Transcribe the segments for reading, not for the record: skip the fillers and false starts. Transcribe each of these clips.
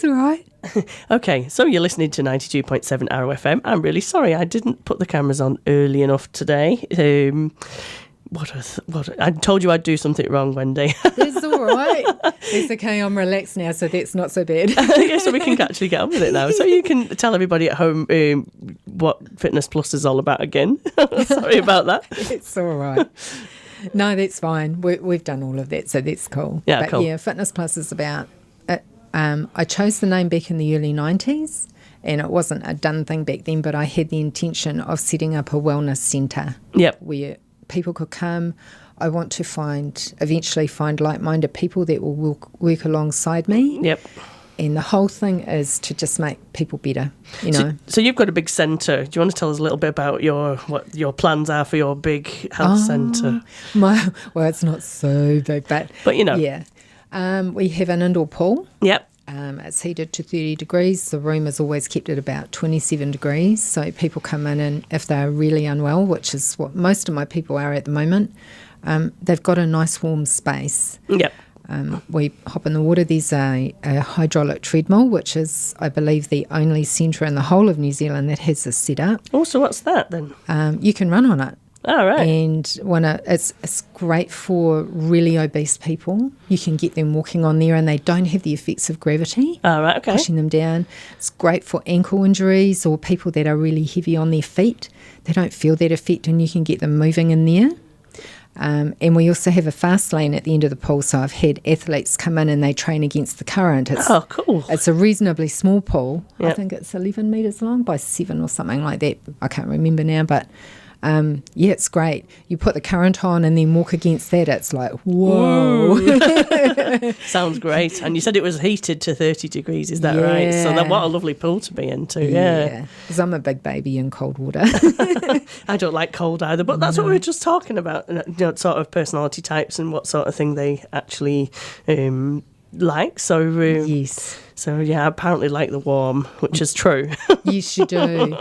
all right. Okay, so you're listening to 92.7 Arrow FM. I'm really sorry I didn't put the cameras on early enough today. I told you I'd do something wrong, Wendy. It's all right. It's okay. I'm relaxed now, so that's not so bad. Yeah, so we can actually get on with it now. So you can tell everybody at home what Fitness Plus is all about again. Sorry about that. It's all right. No, that's fine. We've done all of that, so that's cool. Yeah, but cool. Yeah, Fitness Plus is about... I chose the name back in the early 90s, and it wasn't a done thing back then, but I had the intention of setting up a wellness centre. Yep. Where people could come. I want to eventually find like-minded people that will work alongside me. Yep. And the whole thing is to just make people better, you know. So you've got a big centre. Do you want to tell us a little bit about what your plans are for your big health centre? Well, it's not so big, but you know. Yeah. We have an indoor pool. Yep. It's heated to 30 degrees. The room is always kept at about 27 degrees. So people come in, and if they're really unwell, which is what most of my people are at the moment, they've got a nice warm space. Yep. We hop in the water. There's a hydraulic treadmill, which is, I believe, the only centre in the whole of New Zealand that has this set up. Oh, so what's that then? You can run on it. Oh, right. And it's great for really obese people. You can get them walking on there, and they don't have the effects of gravity. Oh, right, okay. Pushing them down. It's great for ankle injuries or people that are really heavy on their feet. They don't feel that effect, and you can get them moving in there. And we also have a fast lane at the end of the pool, so I've had athletes come in and they train against the current. Oh, cool. It's a reasonably small pool. Yep. I think it's 11 metres long by 7 or something like that. I can't remember now, but... yeah, it's great. You put the current on and then walk against that. It's like, whoa. Sounds great. And you said it was heated to 30 degrees, is that right? So what a lovely pool to be into. Yeah. Because I'm a big baby in cold water. I don't like cold either, but that's what we were just talking about, sort of personality types and what sort of thing they actually like. So yes. So, yeah, I apparently like the warm, which is true. Yes, you do.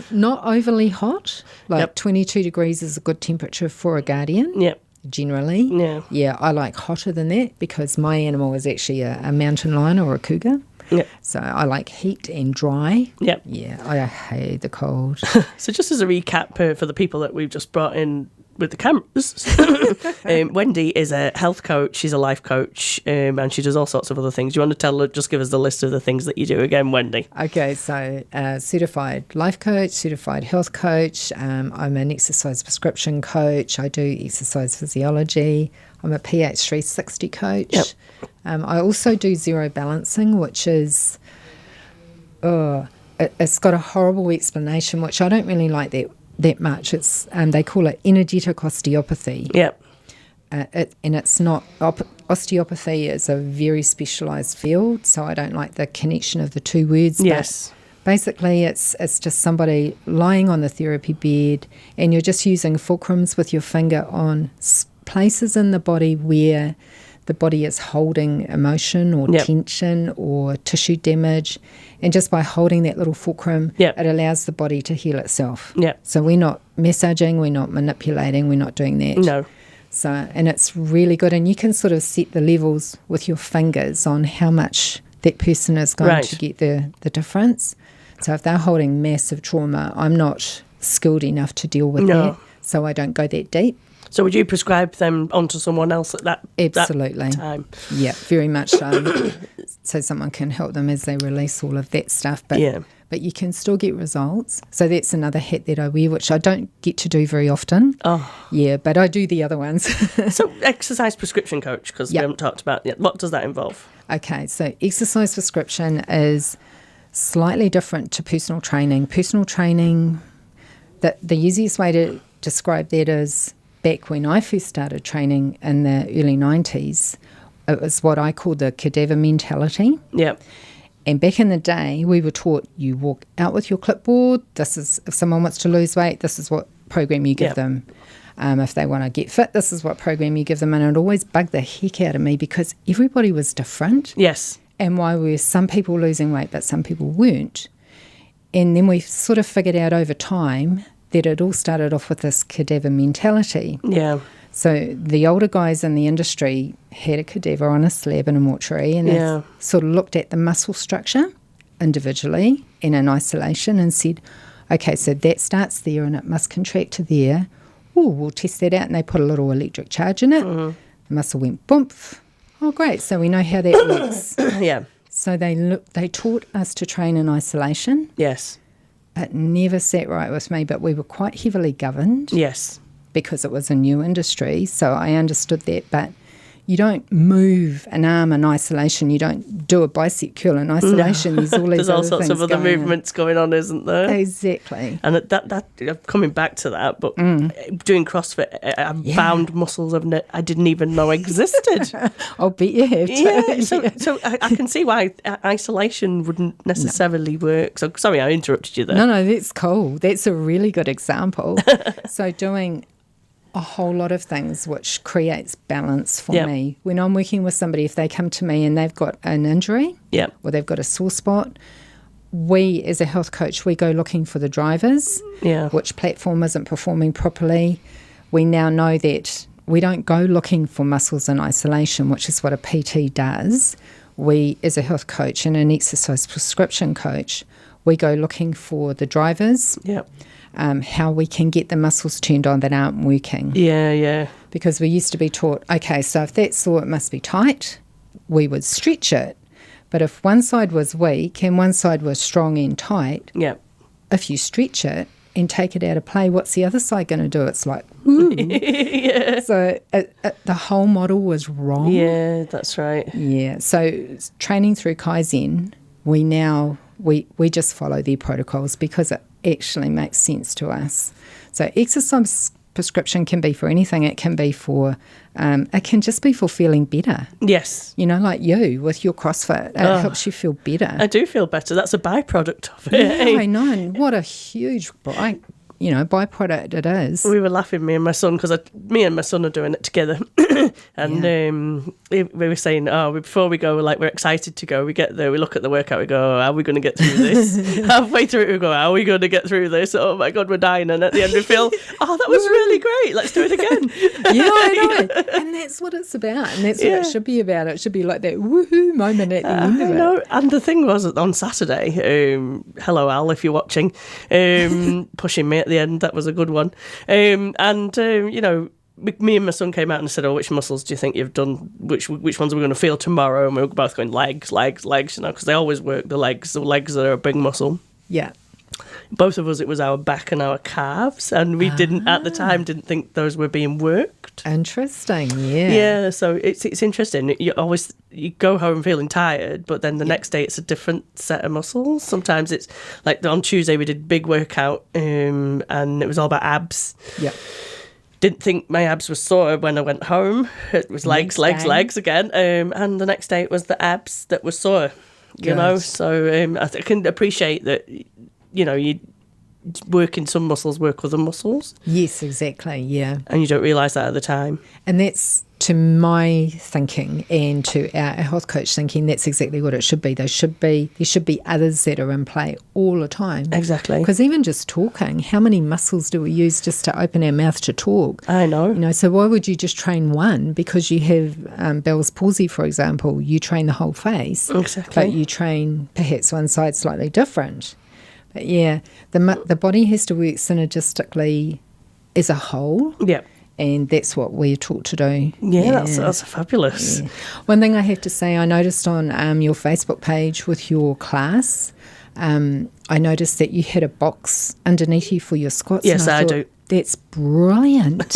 Not overly hot. Like Yep. 22 degrees is a good temperature for a guardian. Yep. Generally. Yeah. Yeah, I like hotter than that because my animal is actually a mountain lion or a cougar. Yep. So I like heat and dry. Yep. Yeah, I hate the cold. So just as a recap for the people that we've just brought in with the cameras, Wendy is a health coach, she's a life coach, and she does all sorts of other things. Do you want to just give us the list of the things that you do again, Wendy? Okay, so certified life coach, certified health coach. I'm an exercise prescription coach. I do exercise physiology. I'm a pH 360 coach. Yep. I also do zero balancing, which is, it's got a horrible explanation, which I don't really like that much. It's they call it energetic osteopathy. Yep. And it's not osteopathy is a very specialised field, so I don't like the connection of the two words. Yes. But basically, it's just somebody lying on the therapy bed, and you're just using fulcrums with your finger on places in the body where the body is holding emotion or Yep. tension or tissue damage. And just by holding that little fulcrum, Yep. it allows the body to heal itself. Yep. So we're not massaging, we're not manipulating, we're not doing that. No. So, and it's really good. And you can sort of set the levels with your fingers on how much that person is going Right. to get the difference. So if they're holding massive trauma, I'm not skilled enough to deal with No. that. So I don't go that deep. So would you prescribe them onto someone else at that Absolutely. that time? Yeah, very much so. So someone can help them as they release all of that stuff. But Yeah. but you can still get results. So that's another hat that I wear, which I don't get to do very often. Oh. Yeah, but I do the other ones. So exercise prescription coach, because we Yep. haven't talked about it yet. What does that involve? Okay, so exercise prescription is slightly different to personal training. Personal training, the easiest way to describe that is back when I first started training in the early 90s, it was what I call the cadaver mentality. Yeah. And back in the day, we were taught you walk out with your clipboard. This is, if someone wants to lose weight, this is what program you give Yep. them. If they want to get fit, this is what program you give them. And it always bugged the heck out of me because everybody was different. Yes. And why were some people losing weight, but some people weren't? And then we sort of figured out over time that it all started off with this cadaver mentality. Yeah. So the older guys in the industry had a cadaver on a slab in a mortuary, and they sort of looked at the muscle structure individually and in isolation and said, okay, so that starts there and it must contract to there. Oh, we'll test that out. And they put a little electric charge in it. The muscle went boomf. Oh, great. So we know how that works. Yeah. So they taught us to train in isolation. Yes. It never sat right with me, but we were quite heavily governed. Yes. Because it was a new industry. So I understood that. But you don't move an arm in isolation. You don't do a bicep curl in isolation. There's all these There's all sorts of other movements going on, isn't there? Exactly. And that coming back to that, but doing CrossFit, I've found muscles I didn't even know existed. I'll bet you have too. Yeah, so I can see why isolation wouldn't necessarily work. So sorry, I interrupted you there. No, that's cool. That's a really good example. So doing a whole lot of things which creates balance for me. When I'm working with somebody, if they come to me and they've got an injury or they've got a sore spot, we as a health coach, we go looking for the drivers, which platform isn't performing properly. We now know that we don't go looking for muscles in isolation, which is what a PT does. We, as a health coach and an exercise prescription coach, we go looking for the drivers. How we can get the muscles turned on that aren't working. Yeah. Because we used to be taught, okay, so if that's sore, it must be tight. We would stretch it. But if one side was weak and one side was strong and tight, if you stretch it and take it out of play, what's the other side going to do? It's like, ooh. So the whole model was wrong. Yeah, that's right. Yeah. So training through Kaizen, we just follow their protocols because it actually makes sense to us. So exercise prescription can be for anything. It can be for, it can just be for feeling better. Yes. You know, like you with your CrossFit, it helps you feel better. I do feel better. That's a byproduct of it. Yeah, I know. And what a huge byproduct it is. We were laughing, me and my son, because me and my son are doing it together. And we were saying, before we go, we're excited to go. We get there, we look at the workout, we go, how are we going to get through this? Halfway through it, we go, how are we going to get through this? Oh my God, we're dying. And at the end we feel, that was really great. Let's do it again. Yeah, I know. And that's what it's about. And that's what it should be about. It should be like that woohoo moment at the end of it. No. And the thing was, on Saturday, hello Al, if you're watching, pushing me at the end, that was a good one. Me and my son came out and said, which muscles do you think you've done? Which ones are we going to feel tomorrow? And we were both going legs, because they always work the legs. The legs are a big muscle. Yeah. Both of us, it was our back and our calves, and we at the time didn't think those were being worked. Interesting, yeah. Yeah, so it's interesting. You go home feeling tired, but then the next day it's a different set of muscles. Sometimes it's like on Tuesday we did big workout, and it was all about abs. Yeah. Didn't think my abs were sore when I went home. It was legs again. And the next day it was the abs that were sore, you know. So I can appreciate that, you working some muscles, work other muscles. Yes, exactly, yeah. And you don't realise that at the time. And that's, to my thinking and to our health coach thinking, that's exactly what it should be. There should be others that are in play all the time. Exactly. Because even just talking, how many muscles do we use just to open our mouth to talk? I know. So why would you just train one? Because you have Bell's palsy, for example, you train the whole face. Exactly. But you train perhaps one side slightly different. But yeah, the body has to work synergistically as a whole. Yeah. And that's what we're taught to do. Yeah. That's fabulous. Yeah. One thing I have to say, I noticed on your Facebook page with your class, I noticed that you had a box underneath you for your squats. Yes, I do. That's brilliant.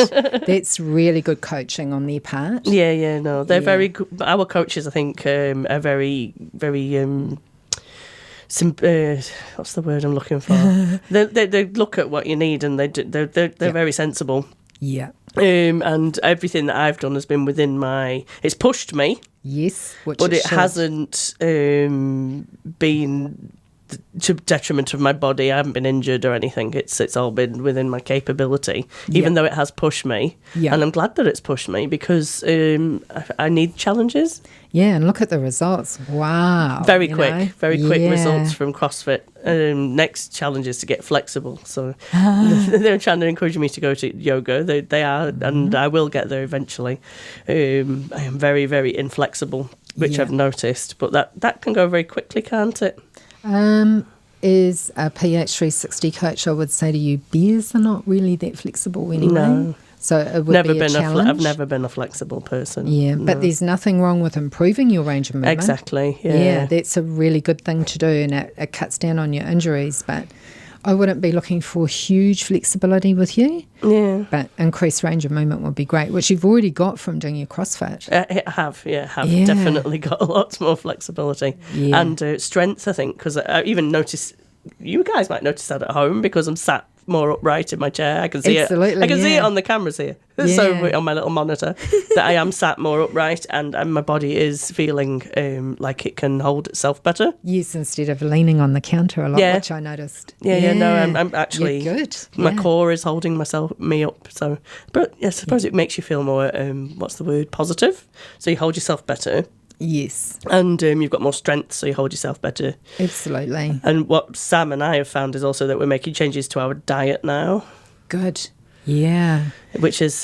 That's really good coaching on their part. Yeah, no. They're very good. Our coaches, I think, are very, very... what's the word I'm looking for? they look at what you need, and they're very sensible. Yeah. And everything that I've done has been within it's pushed me. Yes, but it hasn't been to detriment of my body. I haven't been injured or anything. It's all been within my capability, even though it has pushed me. Yeah. And I'm glad that it's pushed me because I need challenges. Yeah, and look at the results. Wow. Very quick results Yeah. from CrossFit. Next challenge is to get flexible. So they're trying to encourage me to go to yoga. They are, and I will get there eventually. I am very, very inflexible, which I've noticed, but that can go very quickly, can't it? Is a PH 360 coach, I would say to you, bears are not really that flexible anyway. No. So it would be a challenge. I've never been a flexible person. Yeah, no. but there's nothing wrong with improving your range of movement. Exactly, Yeah, that's a really good thing to do, and it cuts down on your injuries. But I wouldn't be looking for huge flexibility with you. Yeah. But increased range of movement would be great, which you've already got from doing your CrossFit. I have definitely got lots more flexibility and strength, I think, because I even notice, you guys might notice that at home because I'm sat more upright in my chair. I can see Absolutely, it. I can see it on the cameras here. So on my little monitor that I am sat more upright and my body is feeling like it can hold itself better. Yes, instead of leaning on the counter a lot, which I noticed. No, I'm actually good. My core is holding me up. So, but I suppose it makes you feel more what's the word? Positive. So you hold yourself better. Yes. And you've got more strength, so you hold yourself better. Absolutely. And what Sam and I have found is also that we're making changes to our diet now. Good. Yeah. Which is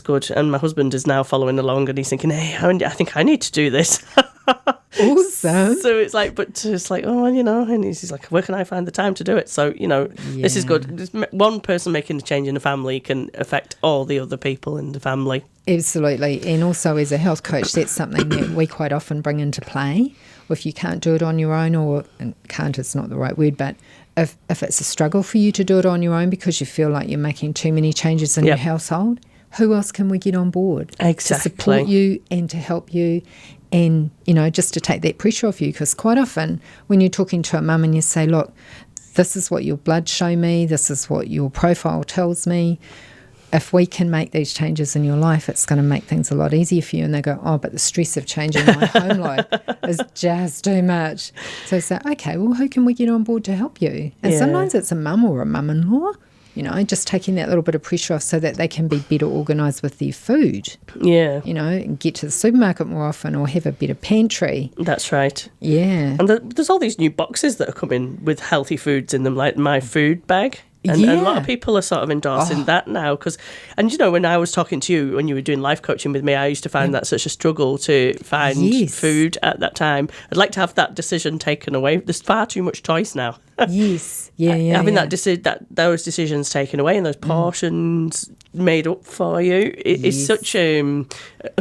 good. And my husband is now following along and he's thinking, hey, I think I need to do this. Awesome. So it's like, and he's like, where can I find the time to do it? So, this is good. One person making a change in the family can affect all the other people in the family. Absolutely. And also as a health coach, that's something that we quite often bring into play. If you can't do it on your own, and can't is not the right word, but if it's a struggle for you to do it on your own because you feel like you're making too many changes in your household, who else can we get on board to support you and to help you and, just to take that pressure off you? Because quite often when you're talking to a mum and you say, look, this is what your blood show me, this is what your profile tells me, if we can make these changes in your life, it's going to make things a lot easier for you. And they go, oh, but the stress of changing my home life is just too much. So I say, okay, well, who can we get on board to help you? And sometimes it's a mum or a mum-in-law, just taking that little bit of pressure off so that they can be better organised with their food. Yeah. And get to the supermarket more often or have a better pantry. That's right. Yeah. And there's all these new boxes that are coming with healthy foods in them, like My Food Bag. And a lot of people are sort of endorsing that now. And when I was talking to you, when you were doing life coaching with me, I used to find that such a struggle to find food at that time. I'd like to have that decision taken away. There's far too much choice now. Yes. Yeah. Having those decisions taken away and those portions made up for you is such a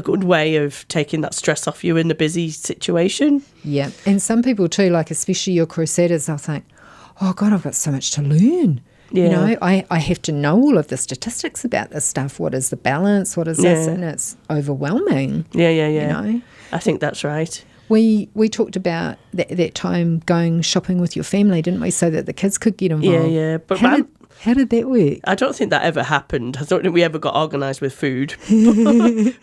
good way of taking that stress off you in a busy situation. Yeah. And some people too, like especially your crusaders, they'll think, oh God, I've got so much to learn. Yeah. I have to know all of the statistics about this stuff. What is the balance? What is this? And it's overwhelming. Yeah. I think that's right. We talked about that time going shopping with your family, didn't we, so that the kids could get involved? Yeah. But how did that work? I don't think that ever happened. I don't think we ever got organised with food.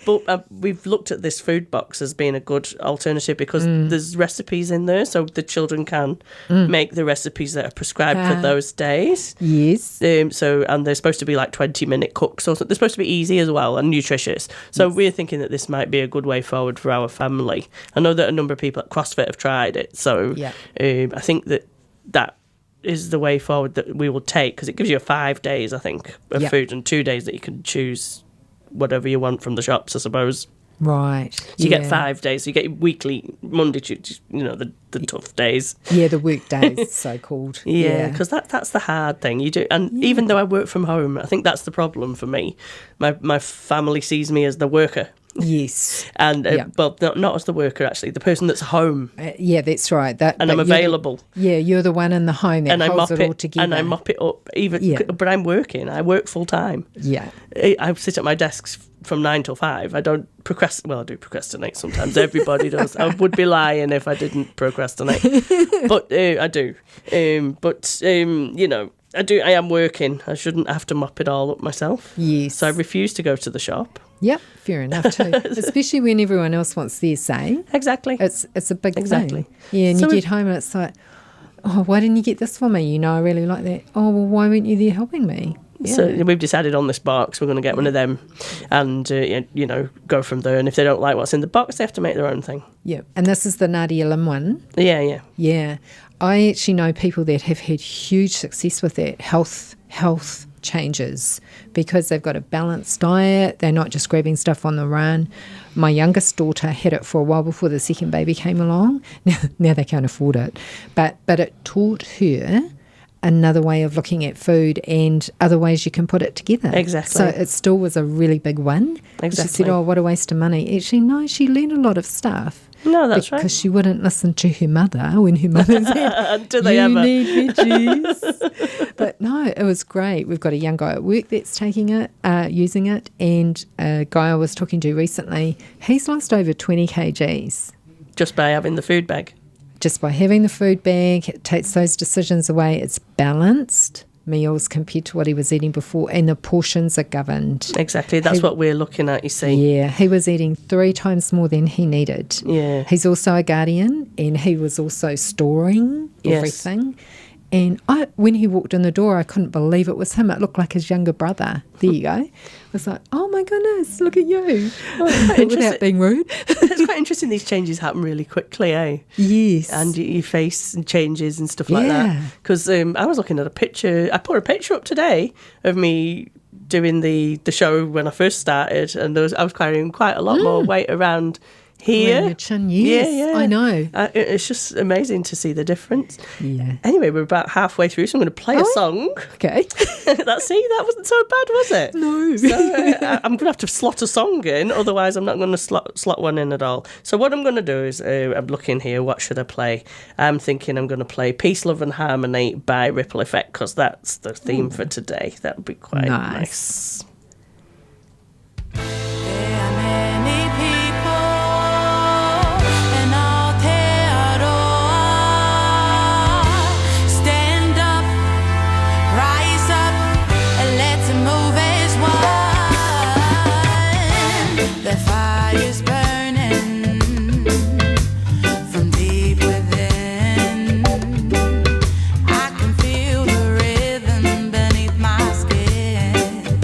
But we've looked at this food box as being a good alternative because there's recipes in there, so the children can make the recipes that are prescribed for those days. Yes. And they're supposed to be like 20-minute cooks, so they're supposed to be easy as well and nutritious. So we're thinking that this might be a good way forward for our family. I know that a number of people at CrossFit have tried it, so I think that is the way forward that we will take, because it gives you 5 days, I think, of food and 2 days that you can choose whatever you want from the shops, I suppose. Right. So you get 5 days. So you get weekly, Monday, Tuesday, the tough days. Yeah, the week days, so-called. Yeah, because that's the hard thing. You do, and even though I work from home, I think that's the problem for me. My family sees me as the worker. Yes. And, well, not as the worker, actually, the person that's home. Yeah, that's right. And I'm available. You're the one in the home that holds it all together. And I mop it up, but I'm working. I work full time. Yeah. I sit at my desk from 9 till 5. I don't procrastinate. Well, I do procrastinate sometimes. Everybody does. I would be lying if I didn't procrastinate. But I do. I do. I am working. I shouldn't have to mop it all up myself. Yes. So I refuse to go to the shop. Yep, fair enough too. Especially when everyone else wants their say. Exactly. It's a big thing. Yeah, and you get home and it's like, oh, why didn't you get this for me? You know, I really like that. Oh, well, why weren't you there helping me? Yeah. So we've decided on this box, we're going to get one of them and, you know, go from there. And if they don't like what's in the box, they have to make their own thing. Yeah. And this is the Nadia Lim one. Yeah. Yeah. I actually know people that have had huge success with that, health changes, because they've got a balanced diet. They're not just grabbing stuff on the run. My youngest daughter had it for a while before the second baby came along. Now they can't afford it. But it taught her another way of looking at food and other ways you can put it together. Exactly. So it still was a really big win. Exactly. She said, oh, what a waste of money. Actually, no, she learned a lot of stuff. No, that's right. Because she wouldn't listen to her mother when her mother said, Do they you ever? need veggies. But no, it was great. We've got a young guy at work that's taking it, using it, and a guy I was talking to recently, he's lost over 20 kgs. Just by having the food bag. Just by having the food bag, it takes those decisions away. It's balanced meals compared to what he was eating before, and the portions are governed. Exactly. That's what we're looking at, you see. Yeah, he was eating 3 times more than he needed. Yeah. He's also a guardian, and he was also storing everything. And when he walked in the door, I couldn't believe it was him. It looked like his younger brother. There you go. I was like, oh my goodness, look at you. Without being rude. It's quite interesting these changes happen really quickly, eh? Yes. And your face changes and stuff like that. Because I was looking at a picture. I put a picture up today of me doing the show when I first started, and I was carrying quite a lot more weight around here. The chin, yes, yeah. I know. It's just amazing to see the difference. Yeah. Anyway, we're about halfway through, so I'm going to play a song. Okay. That wasn't so bad, was it? No. So I'm going to have to slot a song in, otherwise I'm not going to slot one in at all. So what I'm going to do is, I'm looking here, what should I play? I'm thinking I'm going to play Peace, Love and Harmony by Ripple Effect, because that's the theme for today. That would be quite nice. The fire's burning from deep within. I can feel the rhythm beneath my skin.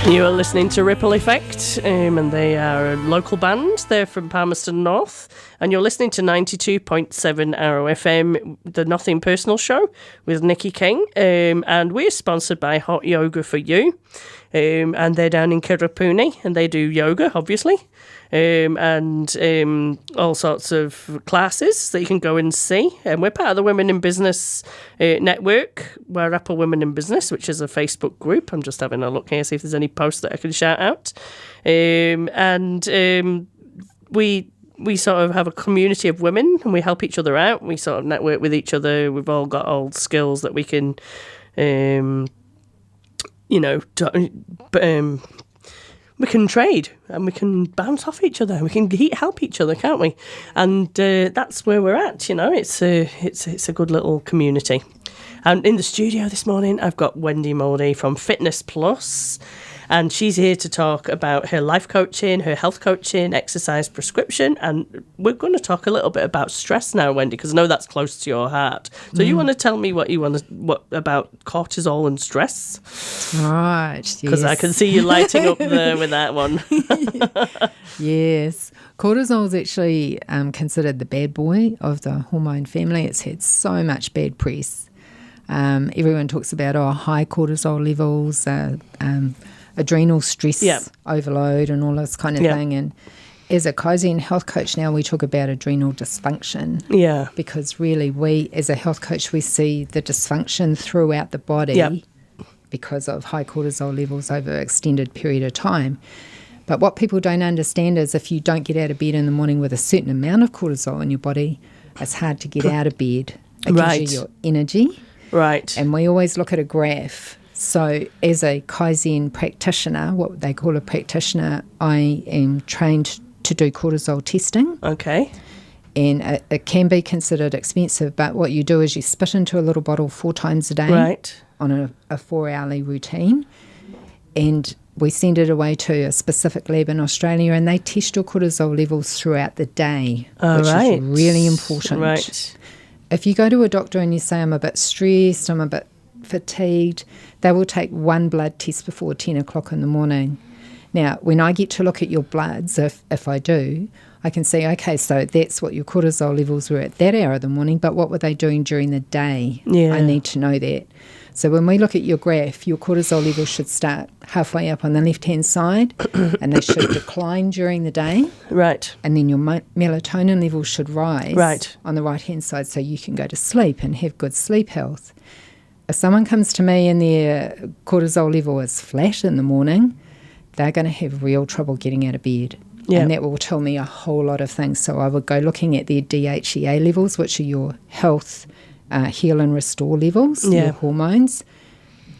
You are listening to Ripple Effect, and they are a local band. They're from Palmerston North, and you're listening to 92.7 Arrow FM, the Nothing Personal Show with Nikki King, and we're sponsored by Hot Yoga for You, and they're down in Kirrapuni, and they do yoga, obviously, and all sorts of classes that you can go and see. And we're part of the Women in Business network, Wairarapa Women in Business, which is a Facebook group. I'm just having a look here, see if there's any posts that I can shout out. We sort of have a community of women, and we help each other out. We sort of network with each other. We've all got old skills that we can, we can trade and we can bounce off each other. We can help each other, can't we? And that's where we're at. It's a good little community. And in the studio this morning, I've got Wendy Mouldy from Fitness Plus, and she's here to talk about her life coaching, her health coaching, exercise prescription, and we're going to talk a little bit about stress now, Wendy, because I know that's close to your heart. So you want to tell me what about cortisol and stress? Right. Because yes. I can see you lighting up there with that one. Yes. Cortisol is actually considered the bad boy of the hormone family. It's had so much bad press. Everyone talks about high cortisol levels, adrenal stress overload and all this kind of thing. And as a Kaizen health coach now, we talk about adrenal dysfunction. Yeah. Because really we, as a health coach, we see the dysfunction throughout the body because of high cortisol levels over an extended period of time. But what people don't understand is if you don't get out of bed in the morning with a certain amount of cortisol in your body, it's hard to get out of bed. It gives you your energy. Right. And we always look at a graph. So as a Kaizen practitioner, what they call a practitioner, I am trained to do cortisol testing. Okay. And it can be considered expensive, but what you do is you spit into a little bottle 4 times a day on a 4-hourly routine. And we send it away to a specific lab in Australia, and they test your cortisol levels throughout the day, which is really important. Right. If you go to a doctor and you say, I'm a bit stressed, I'm a bit fatigued, they will take one blood test before 10 o'clock in the morning. Now, when I get to look at your bloods, if I do, I can see, okay, so that's what your cortisol levels were at that hour of the morning, but what were they doing during the day? Yeah. I need to know that. So when we look at your graph, your cortisol levels should start halfway up on the left-hand side and they should decline during the day. Right. And then your melatonin levels should rise on the right-hand side so you can go to sleep and have good sleep health. If someone comes to me and their cortisol level is flat in the morning, they're going to have real trouble getting out of bed. Yep. And that will tell me a whole lot of things. So I would go looking at their DHEA levels, which are your health heal and restore levels, your hormones.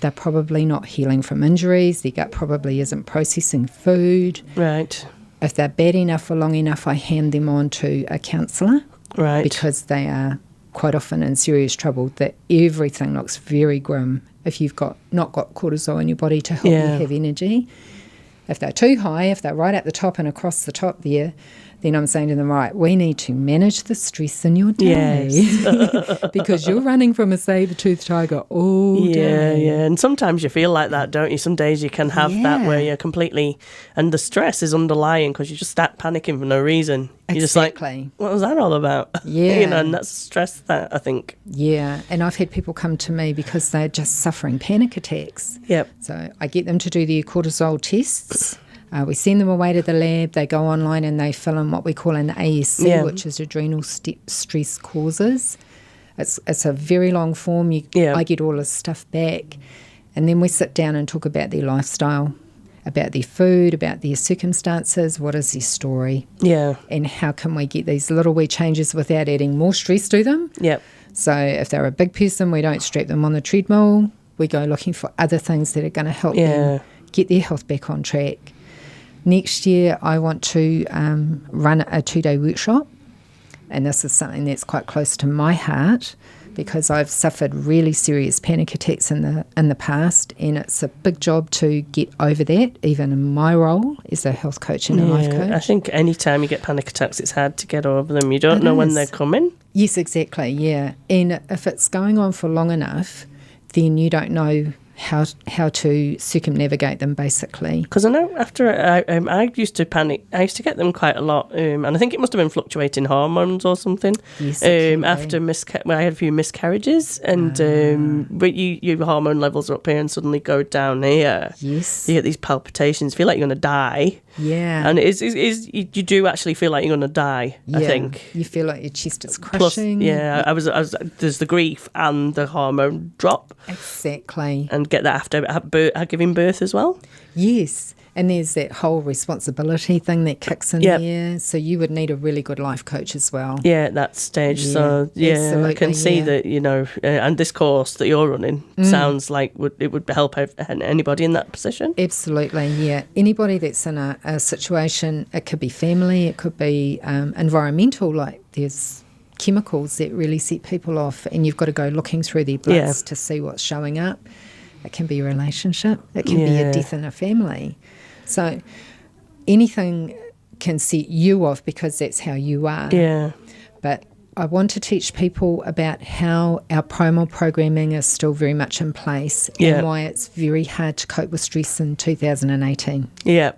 They're probably not healing from injuries. Their gut probably isn't processing food. Right. If they're bad enough for long enough, I hand them on to a counsellor. Right. Because they are quite often in serious trouble. That everything looks very grim if you've not got cortisol in your body to help you have energy. If they're too high, if they're right at the top and across the top there, then I'm saying to them, right, we need to manage the stress in your day. Yes. Because you're running from a saber-toothed tiger all day. Yeah. And sometimes you feel like that, don't you? Some days you can have that where you're completely, and the stress is underlying because you just start panicking for no reason. You're just like, what was that all about? Yeah. And that's stress, that I think. Yeah. And I've had people come to me because they're just suffering panic attacks. Yep. So I get them to do their cortisol tests. We send them away to the lab. They go online and they fill in what we call an ASC, which is adrenal stress causes. It's a very long form. I get all this stuff back. And then we sit down and talk about their lifestyle, about their food, about their circumstances, what is their story, and how can we get these little wee changes without adding more stress to them. Yep. So if they're a big person, we don't strap them on the treadmill. We go looking for other things that are going to help them get their health back on track. Next year, I want to run a 2-day workshop, and this is something that's quite close to my heart because I've suffered really serious panic attacks in the past, and it's a big job to get over that, even in my role as a health coach and a life coach. I think any time you get panic attacks, it's hard to get over them. You don't know when they're coming. Yes, exactly, yeah. And if it's going on for long enough, then you don't know how to circumnavigate them, basically. Because I know after I used to panic, I used to get them quite a lot, and I think it must have been fluctuating hormones or something. Yes, it can after when I had a few miscarriages, and but your hormone levels are up here and suddenly go down here. Yes. You get these palpitations, feel like you're going to die. Yeah. And you do actually feel like you're going to die, Yeah. I think. You feel like your chest is Plus, crushing. I was there's the grief and the hormone drop. Exactly. And get that after giving birth as well. Yes. And there's that whole responsibility thing that kicks in there. So you would need a really good life coach as well. Yeah, at that stage. Yeah, So, I can see that, and this course that you're running sounds like it would help anybody in that position. Absolutely, yeah. Anybody that's in a situation, it could be family, it could be environmental, like there's chemicals that really set people off, and you've got to go looking through their bloods to see what's showing up. It can be a relationship, it can be a death in a family. So anything can set you off because that's how you are. Yeah. But I want to teach people about how our primal programming is still very much in place and why it's very hard to cope with stress in 2018. Yeah.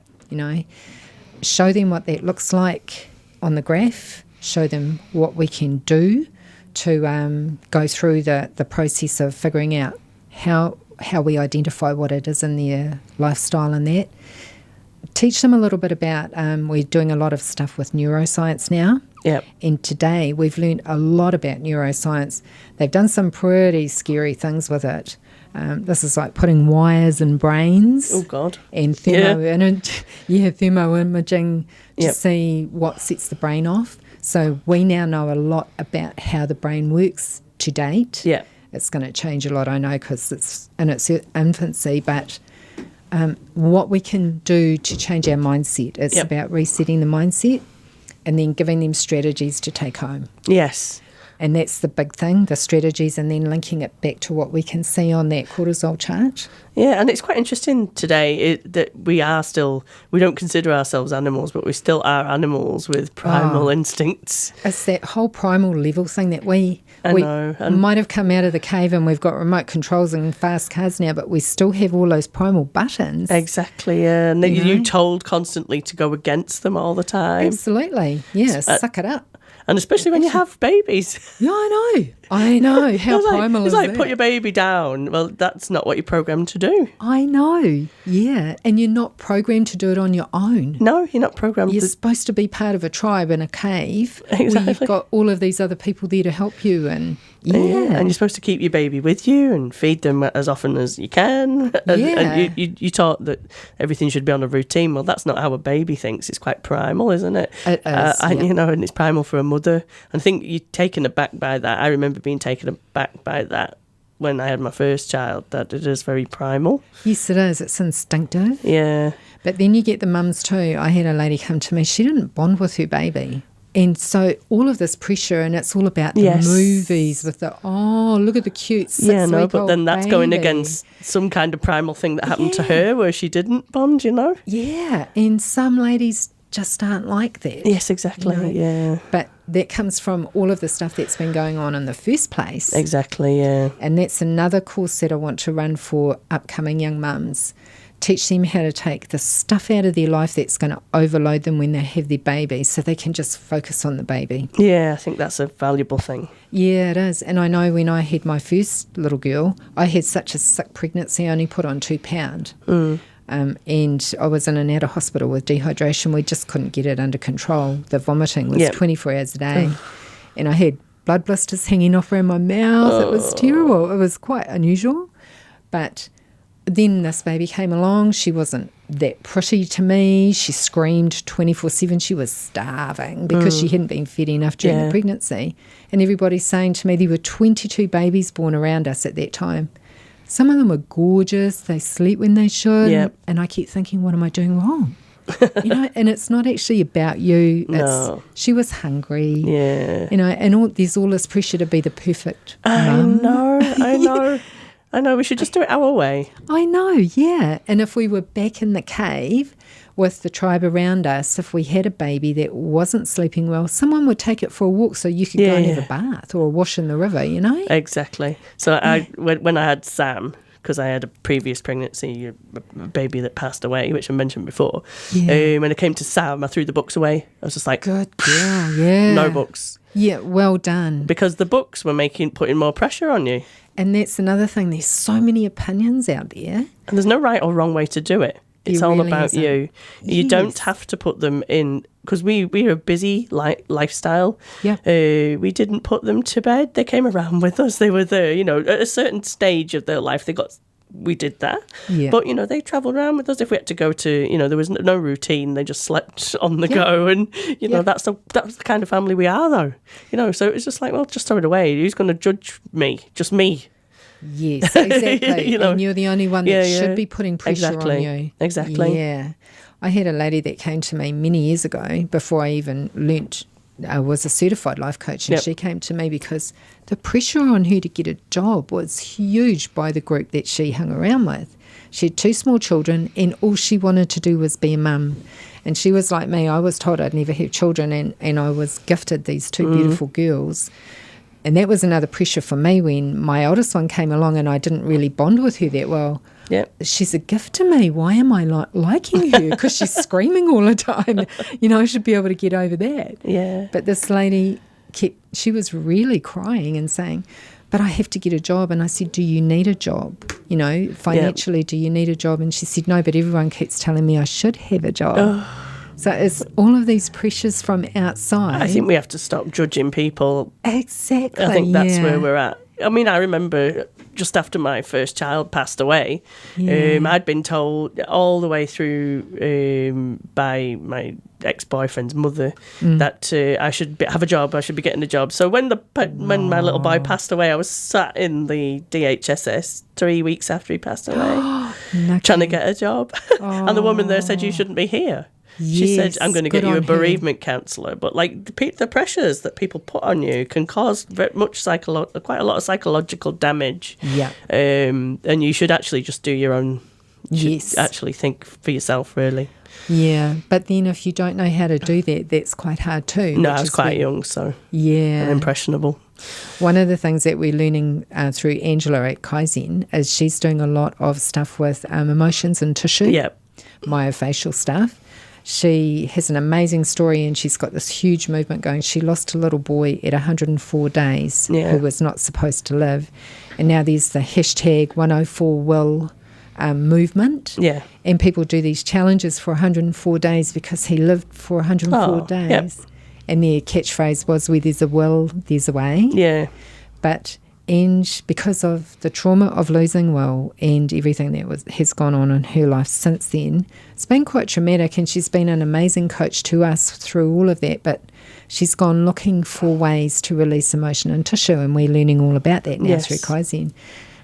Show them what that looks like on the graph, show them what we can do to go through the process of figuring out how we identify what it is in their lifestyle and that. Teach them a little bit about, we're doing a lot of stuff with neuroscience now. Yep. And today we've learned a lot about neuroscience. They've done some pretty scary things with it. This is like putting wires in brains. Oh, God. And thermoimaging to see what sets the brain off. So we now know a lot about how the brain works to date. Yeah. It's going to change a lot, I know, because it's in its infancy, but what we can do to change our mindset. It's about resetting the mindset and then giving them strategies to take home. Yes. And that's the big thing, the strategies, and then linking it back to what we can see on that cortisol chart. Yeah, and it's quite interesting today that we don't consider ourselves animals, but we still are animals with primal instincts. It's that whole primal level thing that we might have come out of the cave and we've got remote controls and fast cars now, but we still have all those primal buttons. Exactly, yeah. And you're told constantly to go against them all the time. Absolutely, yeah, suck it up. And especially when you have babies. Yeah, I know. How primal is that? It's like, put your baby down. Well, that's not what you're programmed to do. I know, yeah. And you're not programmed to do it on your own. No, you're not programmed. You're supposed to be part of a tribe in a cave where you've got all of these other people there to help you. And and you're supposed to keep your baby with you and feed them as often as you can. And you taught that everything should be on a routine. Well, that's not how a baby thinks. It's quite primal, isn't it? It is, and it's primal for a mother. And I think you're taken aback by that. I remember being taken aback by that when I had my first child, that it is very primal. Yes, it is. It's instinctive. Yeah. But then you get the mums too. I had a lady come to me. She didn't bond with her baby. And so all of this pressure, and it's all about the movies with look at the cute 6-week-old but then that's baby. Going against some kind of primal thing that happened to her where she didn't bond, Yeah, and some ladies just aren't like that. Yes, exactly, yeah. But that comes from all of the stuff that's been going on in the first place. Exactly, yeah. And that's another course that I want to run for upcoming young mums. Teach them how to take the stuff out of their life that's going to overload them when they have their baby so they can just focus on the baby. Yeah, I think that's a valuable thing. Yeah, it is. And I know when I had my first little girl, I had such a sick pregnancy, I only put on 2 pounds. And I was in and out of hospital with dehydration. We just couldn't get it under control. The vomiting was 24 hours a day. And I had blood blisters hanging off around my mouth. It was terrible. It was quite unusual. But then this baby came along. She wasn't that pretty to me. She screamed 24/7. She was starving because she hadn't been fed enough during the pregnancy. And everybody's saying to me there were 22 babies born around us at that time. Some of them were gorgeous. They sleep when they should. Yep. And I kept thinking, what am I doing wrong? And it's not actually about you. She was hungry. Yeah. And there's all this pressure to be the perfect mum. I know. I know, we should just do it our way. I know, yeah. And if we were back in the cave with the tribe around us, if we had a baby that wasn't sleeping well, someone would take it for a walk so you could go and have a bath or a wash in the river, Exactly. So when I had Sam, because I had a previous pregnancy, a baby that passed away, which I mentioned before. Yeah. When it came to Sam, I threw the books away. I was just like, Good girl, yeah. no books. Yeah, well done. Because the books were putting more pressure on you. And that's another thing. There's so many opinions out there. And there's no right or wrong way to do it. It's There all really about isn't. you. You Yes. don't have to put them in, because we're a busy lifestyle. Yeah. We didn't put them to bed. They came around with us. They were there, at a certain stage of their life. We did that. Yeah. But, they travelled around with us. If we had to go to, there was no routine. They just slept on the Yeah. go. And, Yeah. that's the kind of family we are, though. So it's just like, well, just throw it away. Who's going to judge me? Just me. Yes, exactly. And you're the only one that should be putting pressure on you. Exactly. Yeah. I had a lady that came to me many years ago before I even learnt I was a certified life coach, and Yep. she came to me because the pressure on her to get a job was huge by the group that she hung around with. She had 2 small children, and all she wanted to do was be a mum. And she was like me. I was told I'd never have children, and I was gifted these 2 beautiful girls. And that was another pressure for me when my oldest one came along and I didn't really bond with her that well. Yep. She's a gift to me. Why am I liking her? Because she's screaming all the time. I should be able to get over that. Yeah. But this lady she was really crying and saying, but I have to get a job. And I said, do you need a job? Financially, do you need a job? And she said, no, but everyone keeps telling me I should have a job. So it's all of these pressures from outside. I think we have to stop judging people. Exactly. I think that's where we're at. I mean, I remember just after my first child passed away, I'd been told all the way through by my ex-boyfriend's mother that I should have a job, I should be getting a job. So when my little boy passed away, I was sat in the DHSS 3 weeks after he passed away, trying to get a job. And the woman there said, you shouldn't be here. She said, I'm going to get you a bereavement counsellor. But the pressures that people put on you can cause quite a lot of psychological damage. Yeah. And you should actually just do your own. Yes. Actually think for yourself, really. Yeah. But then if you don't know how to do that, that's quite hard too. No, I was quite young, so. Yeah. And impressionable. One of the things that we're learning through Angela at Kaizen is she's doing a lot of stuff with emotions and tissue. Yep. Myofascial stuff. She has an amazing story, and she's got this huge movement going. She lost a little boy at 104 days who was not supposed to live. And now there's the hashtag 104will movement. Yeah. And people do these challenges for 104 days because he lived for 104 days. Yep. And their catchphrase was, where there's a will, there's a way. Yeah. But because of the trauma of losing Will and everything that has gone on in her life since then, it's been quite traumatic, and she's been an amazing coach to us through all of that, but she's gone looking for ways to release emotion and tissue, and we're learning all about that now through Kaizen.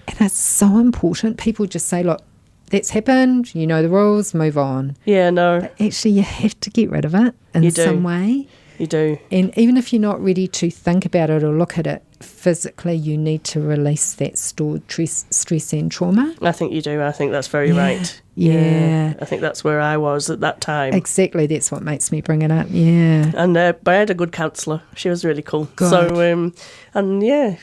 And it's so important. People just say, look, that's happened, you know the rules, move on. Yeah, no. But actually you have to get rid of it in some way. You do. And even if you're not ready to think about it or look at it physically, you need to release that stored stress and trauma. I think you do. I think that's very right. Yeah. I think that's where I was at that time. Exactly. That's what makes me bring it up. Yeah. And but I had a good counsellor. She was really cool. Good. So,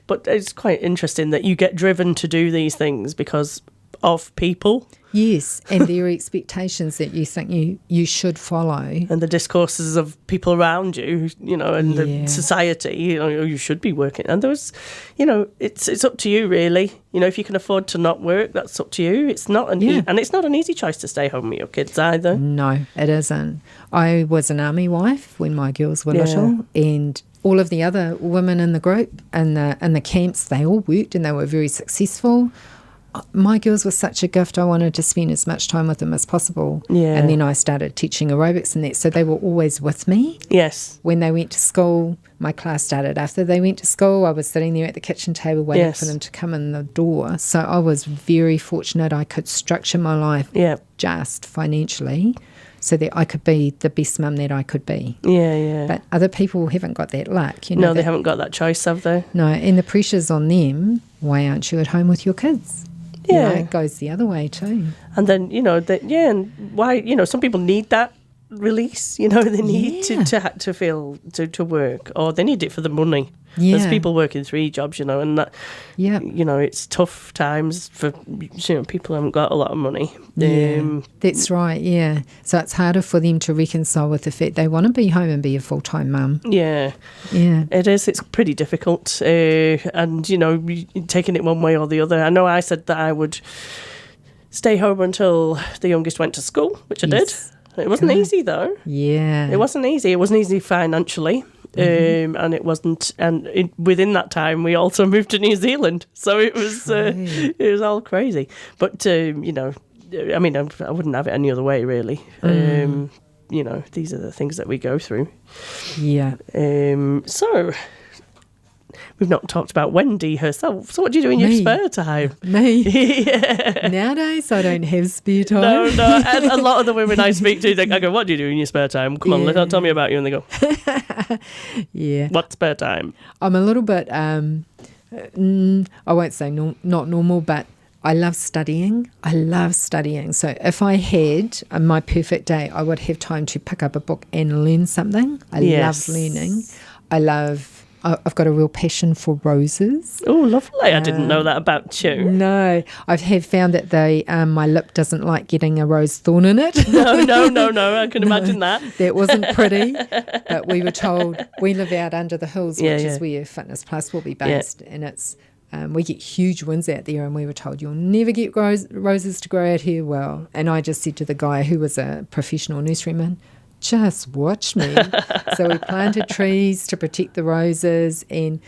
but it's quite interesting that you get driven to do these things because of people. Yes, and their expectations that you think you should follow. And the discourses of people around you, and the society, you should be working. And there was, it's up to you really. If you can afford to not work, that's up to you. It's not and it's not an easy choice to stay home with your kids either. No, it isn't. I was an army wife when my girls were little, and all of the other women in the group and the camps, they all worked and they were very successful. My girls were such a gift. I wanted to spend as much time with them as possible. Yeah. And then I started teaching aerobics and that. So they were always with me. Yes. When they went to school, my class started after they went to school. I was sitting there at the kitchen table waiting for them to come in the door. So I was very fortunate. I could structure my life just financially so that I could be the best mum that I could be. Yeah, yeah. But other people haven't got that luck. No, they haven't got that choice, have they? No, and the pressure's on them. Why aren't you at home with your kids? Yeah, it goes the other way too. And then, and why, some people need that release. You know, they need Yeah. to feel to work, or they need it for the money. There's Yeah. people working 3 jobs, you know, and that, Yeah. you know, it's tough times for, you know, people who haven't got a lot of money. Yeah, that's right, yeah. So it's harder for them to reconcile with the fact they want to be home and be a full-time mum. Yeah, Yeah. it is. It's pretty difficult. And, you know, taking it one way or the other. I know I said that I would stay home until the youngest went to school, which I Yes. did. It wasn't Good. easy, though. Yeah. It wasn't easy. It wasn't easy financially. And it wasn't, and within that time we also moved to New Zealand, so it was Right. it was all crazy. But you know, I mean, I wouldn't have it any other way, really. You know, these are the things that we go through. Yeah. So we've not talked about Wendy herself. So what do you do in your Me. spare time? Me. Yeah. Nowadays, I don't have spare time. No, and a lot of the women I speak to, I go, "What do you do in your spare time? Come on, Yeah. tell me about you." And they go, Yeah. "What spare time?" I'm a little bit, I won't say not normal, but I love studying. I love studying. So if I had my perfect day, I would have time to pick up a book and learn something. I Yes. love learning. I've got a real passion for roses. Oh, lovely. I didn't know that about you. No, I have found that my lip doesn't like getting a rose thorn in it. No. I can imagine that. That wasn't pretty, but we were told we live out under the hills, Yeah, which yeah. is where Fitness Plus will be based, and it's we get huge winds out there, and we were told you'll never get roses to grow out here well. And I just said to the guy who was a professional nurseryman, just watch me. So we planted trees to protect the roses, and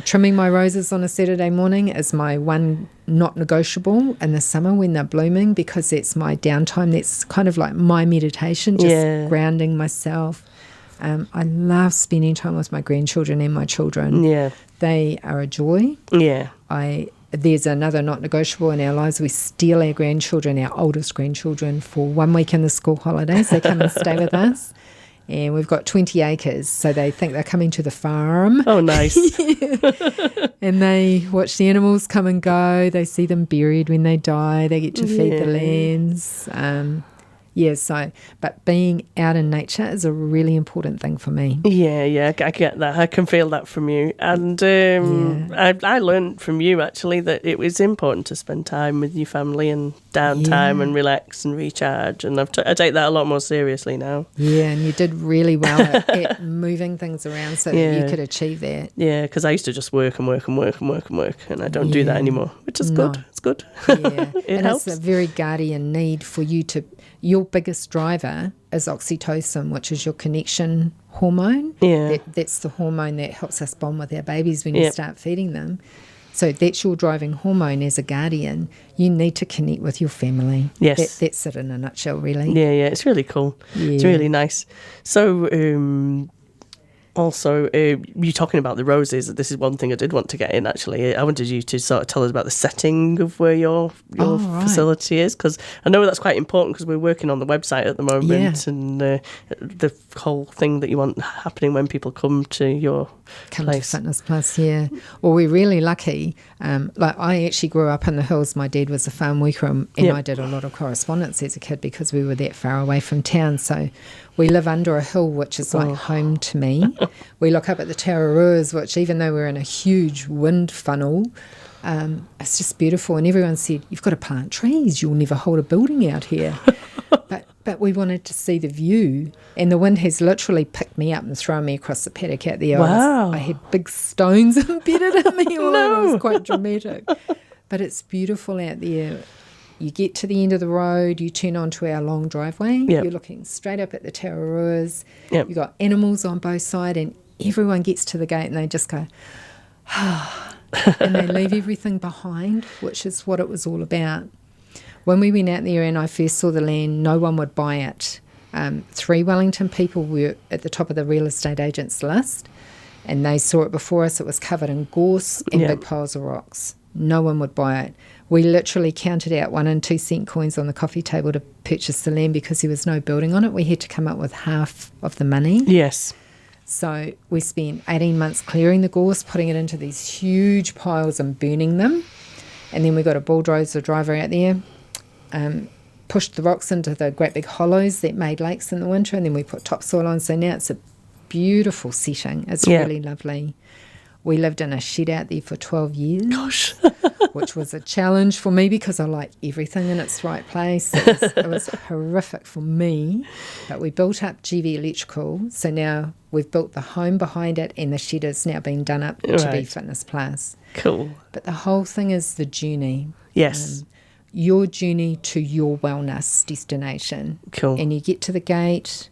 trimming my roses on a Saturday morning is my one not negotiable in the summer when they're blooming, because it's my downtime. That's kind of like my meditation, just Yeah. grounding myself. I love spending time with my grandchildren and my children. Yeah. They are a joy. Yeah. There's another not negotiable in our lives. We steal our grandchildren, our oldest grandchildren, for 1 week in the school holidays. They come and stay with us. And we've got 20 acres, so they think they're coming to the farm. Oh, nice. And they watch the animals come and go. They see them buried when they die. They get to feed the lambs. But being out in nature is a really important thing for me. Yeah, I get that. I can feel that from you. And I learned from you, actually, that it was important to spend time with your family and downtime and relax and recharge. And I take that a lot more seriously now. Yeah, and you did really well at moving things around so that you could achieve that. Yeah, because I used to just work, and I don't do that anymore, which is No. good. It's good. Yeah, It and helps. it's a very guardian need for you to. Your biggest driver is oxytocin, which is your connection hormone. Yeah. That's the hormone that helps us bond with our babies when you Yep. start feeding them. So that's your driving hormone as a guardian. You need to connect with your family. Yes. That's it in a nutshell, really. Yeah, it's really cool. It's Yeah. really nice. So, also, you talking about the roses. This is one thing I did want to get in, actually. I wanted you to sort of tell us about the setting of where your right. facility is, because I know that's quite important, because we're working on the website at the moment, and the whole thing that you want happening when people come to your Come place. to Fitness Plus, yeah. Well, we're really lucky. Like I actually grew up in the hills. My dad was a farm worker, and Yep. I did a lot of correspondence as a kid because we were that far away from town. So we live under a hill, which is like home to me. We look up at the Tararuas, which even though we're in a huge wind funnel, it's just beautiful. And everyone said, you've got to plant trees. You'll never hold a building out here. But we wanted to see the view, and the wind has literally picked me up and thrown me across the paddock out there. Wow. I had big stones embedded in me. It was quite dramatic. But it's beautiful out there. You get to the end of the road, you turn onto our long driveway. Yep. You're looking straight up at the Tararuas. Yep. You've got animals on both sides, and everyone gets to the gate and they just go, and they leave everything behind, which is what it was all about. When we went out there and I first saw the land, no one would buy it. 3 Wellington people were at the top of the real estate agents list, and they saw it before us. It was covered in gorse and Yeah. big piles of rocks. No one would buy it. We literally counted out 1 and 2 cent coins on the coffee table to purchase the land because there was no building on it. We had to come up with half of the money. Yes. So we spent 18 months clearing the gorse, putting it into these huge piles and burning them. And then we got a bulldozer driver out there. pushed the rocks into the great big hollows that made lakes in the winter, and then we put topsoil on. So now it's a beautiful setting. It's really lovely. We lived in a shed out there for 12 years. Gosh. Which was a challenge for me because I like everything in its right place. It was horrific for me. But we built up GV Electrical. So now we've built the home behind it, and the shed has now been done up to be Fitness Plus. Cool. But the whole thing is the journey. Yes. Your journey to your wellness destination. Cool. And you get to the gate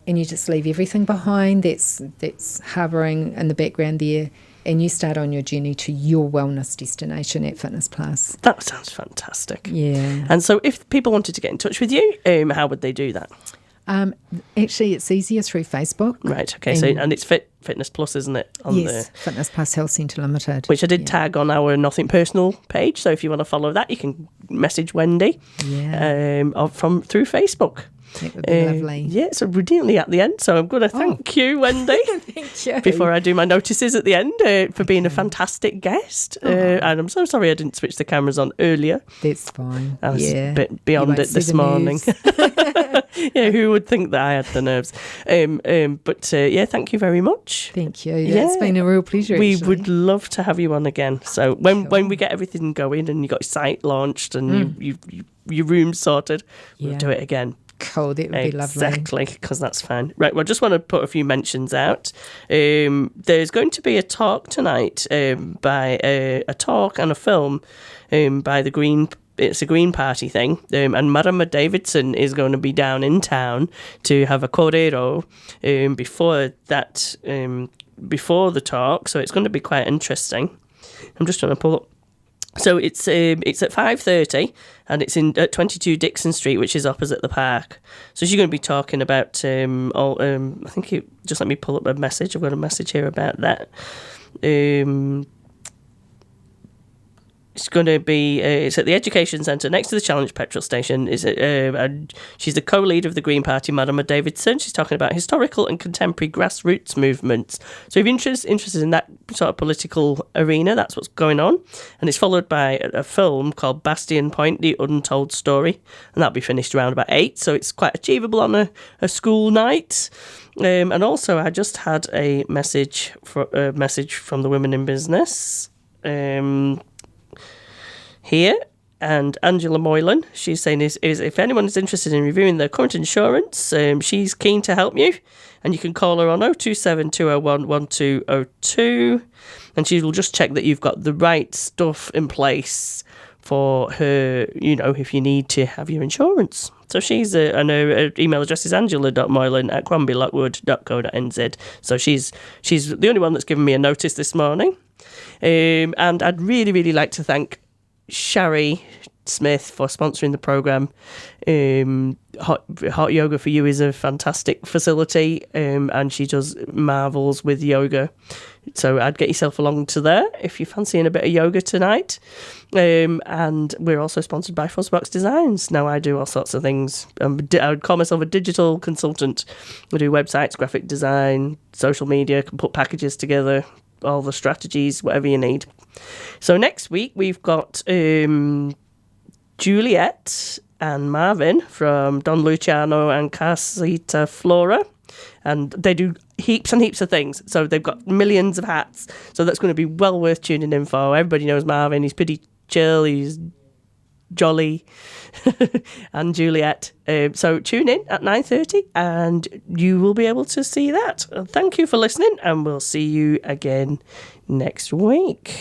and you just leave everything behind that's harbouring in the background there, and you start on your journey to your wellness destination at Fitness Plus. That sounds fantastic. Yeah. And so if people wanted to get in touch with you, how would they do that? Actually, it's easier through Facebook. Right, okay. And it's Fitness Plus, isn't it? Yes, Fitness Plus Health Centre Limited. Which I did tag on our Nothing Personal page. So if you want to follow that, you can message Wendy through Facebook. That would be lovely. Yeah, so we're nearly at the end, so I'm going to thank you, Wendy. Thank you. Before I do my notices at the end, for being a fantastic guest. And I'm so sorry I didn't switch the cameras on earlier. That's fine. I was a bit beyond it this morning. Yeah, who would think that I had the nerves? But thank you very much. Thank you. It's been a real pleasure. We actually. would love to have you on again. So when we get everything going and you got your site launched and your room sorted, we'll do it again. Cool, that would be lovely. Exactly, because that's fine. Right, well, I just want to put a few mentions out. There's going to be a talk tonight by a talk and a film by the Green. It's a Green Party thing, and Madame Davidson is going to be down in town to have a corero before that, before the talk. So it's going to be quite interesting. I'm just trying to pull up. So it's at 5:30, and it's at 22 Dixon Street, which is opposite the park. So she's going to be talking about I think just let me pull up a message. I've got a message here about that. It's going to be it's at the Education Centre next to the Challenge petrol station. And she's the co-leader of the Green Party, Madame Davidson. She's talking about historical and contemporary grassroots movements. So if you're interested in that sort of political arena, that's what's going on. And it's followed by a film called Bastion Point, The Untold Story. And that'll be finished around about 8. So it's quite achievable on a school night. And also I just had a message from the Women in Business. Here, and Angela Moylan, she's saying is if anyone is interested in reviewing their current insurance, she's keen to help you, and you can call her on 027 201 1202, and she will just check that you've got the right stuff in place for her, if you need to have your insurance. So she's, and her email address is angela.moylan@cranbylockwood.co.nz. So she's the only one that's given me a notice this morning. And I'd really, really like to thank Shari Smith for sponsoring the programme. Hot Yoga for You is a fantastic facility, and she does marvels with yoga. So I'd get yourself along to there if you're fancying a bit of yoga tonight. And we're also sponsored by Fuzzbox Designs. Now I do all sorts of things. I would call myself a digital consultant. I do websites, graphic design, social media, can put packages together, all the strategies, whatever you need. So next week we've got Juliet and Marvin from Don Luciano and Casita Flora, and they do heaps and heaps of things. So they've got millions of hats. So that's going to be well worth tuning in for. Everybody knows Marvin. He's pretty chill. He's jolly. And Juliet. So tune in at 9:30 and you will be able to see that. Thank you for listening, and we'll see you again next week.